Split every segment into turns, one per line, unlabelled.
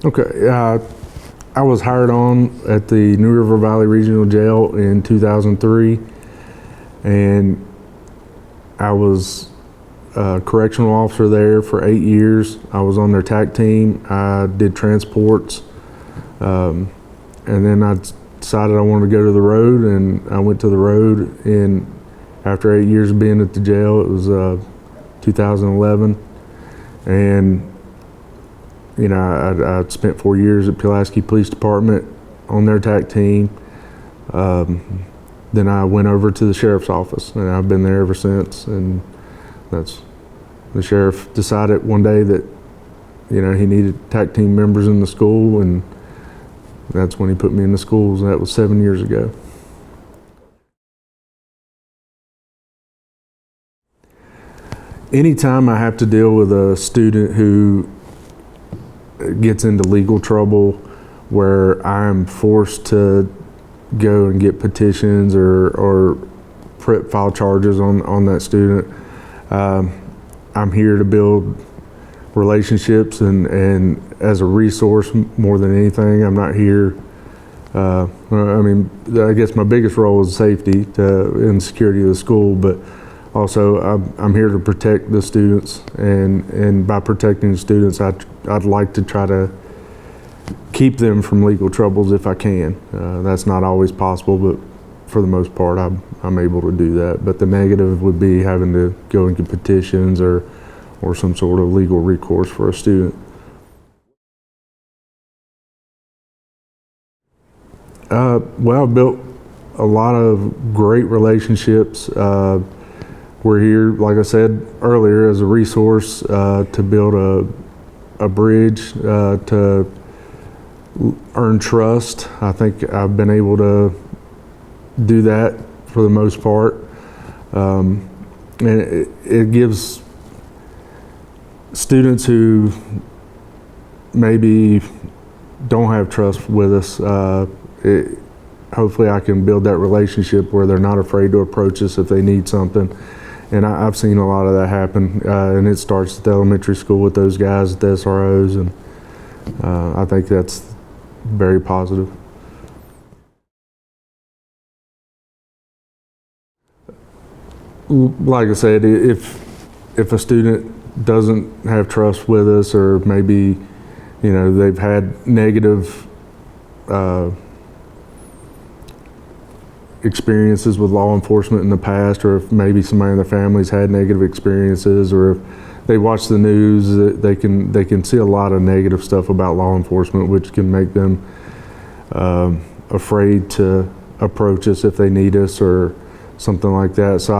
Okay, I was hired on at the New River Valley Regional Jail in 2003, and I was a correctional officer there for 8 years. I was on their TAC team. I did transports, and then I decided I wanted to go to the road, and I went to the road. And after 8 years of being at the jail, it was 2011, and you know, I spent 4 years at Pulaski Police Department on their TAC team. Then I went over to the sheriff's office, and I've been there ever since. And that's the sheriff decided one day that, you know, he needed TAC team members in the school, and that's when he put me in the schools. That was 7 years ago. Anytime I have to deal with a student who gets into legal trouble where I'm forced to go and get petitions or file charges on that student, I'm here to build relationships and as a resource more than anything. I'm not here, I mean, I guess my biggest role is safety and security of the school, but also I'm here to protect the students, and by protecting the students, I'd like to try to keep them from legal troubles if I can. That's not always possible, but for the most part, I'm able to do that. But the negative would be having to go and get petitions or some sort of legal recourse for a student. Well, I've built a lot of great relationships. We're here, like I said earlier, as a resource to build a bridge to earn trust. I think I've been able to do that for the most part. And it gives students who maybe don't have trust with us, hopefully I can build that relationship where they're not afraid to approach us if they need something. And I've seen a lot of that happen, and it starts at the elementary school with those guys at the SROs, and I think that's very positive. Like I said, if a student doesn't have trust with us, or maybe, you know, they've had negative experiences with law enforcement in the past, or if maybe somebody in their family's had negative experiences, or if they watch the news, they can see a lot of negative stuff about law enforcement, which can make them afraid to approach us if they need us or something like that. So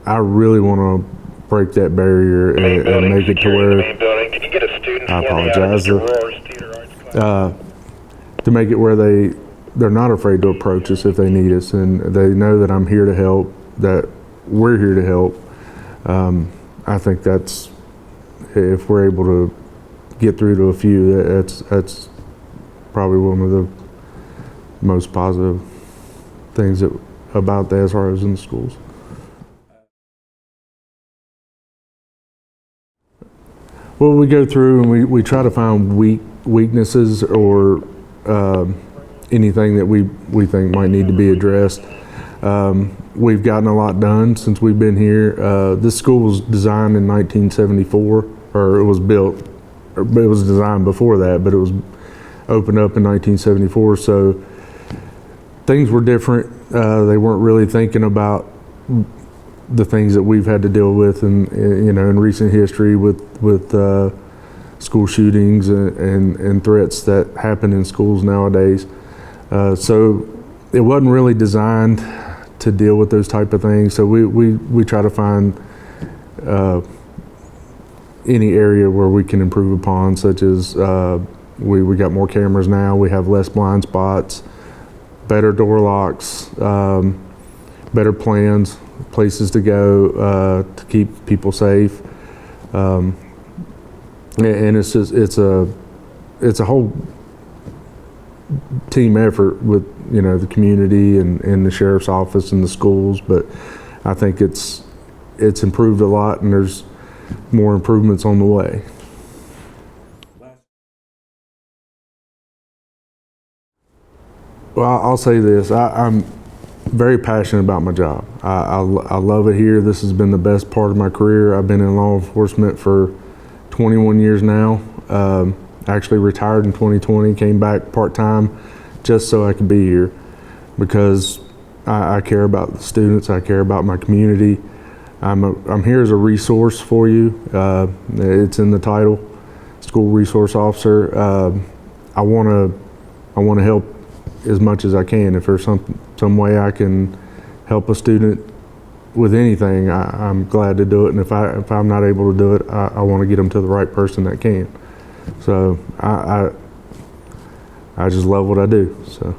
I really want to break that barrier and make it to where,
Can you get a student
I apologize, to make it where they're not afraid to approach us if they need us, and they know that I'm here to help, that we're here to help. I think that's, if we're able to get through to a few, that's probably one of the most positive things about the SROs in the schools. Well, we go through and we try to find weaknesses or anything that we think might need to be addressed. We've gotten a lot done since we've been here. This school was designed in 1974, or it was built, or it was designed before that, but it was opened up in 1974. So things were different. They weren't really thinking about the things that we've had to deal with in recent history with school shootings and threats that happen in schools nowadays. So it wasn't really designed to deal with those type of things. So we try to find any area where we can improve upon, such as we got more cameras now, we have less blind spots, better door locks, better plans, places to go to keep people safe. And it's a whole team effort with the community and the sheriff's office and the schools, but I think it's improved a lot, and there's more improvements on the way. Well, I'll say this. I'm very passionate about my job. I love it here. This has been the best part of my career. I've been in law enforcement for 21 years now. Actually retired in 2020, came back part-time just so I could be here because I care about the students. I care about my community. I'm here as a resource for you. It's in the title, school resource officer. I want to help as much as I can. If there's some way I can help a student with anything, I'm glad to do it. And if I'm not able to do it, I want to get them to the right person that can. So I just love what I do. So.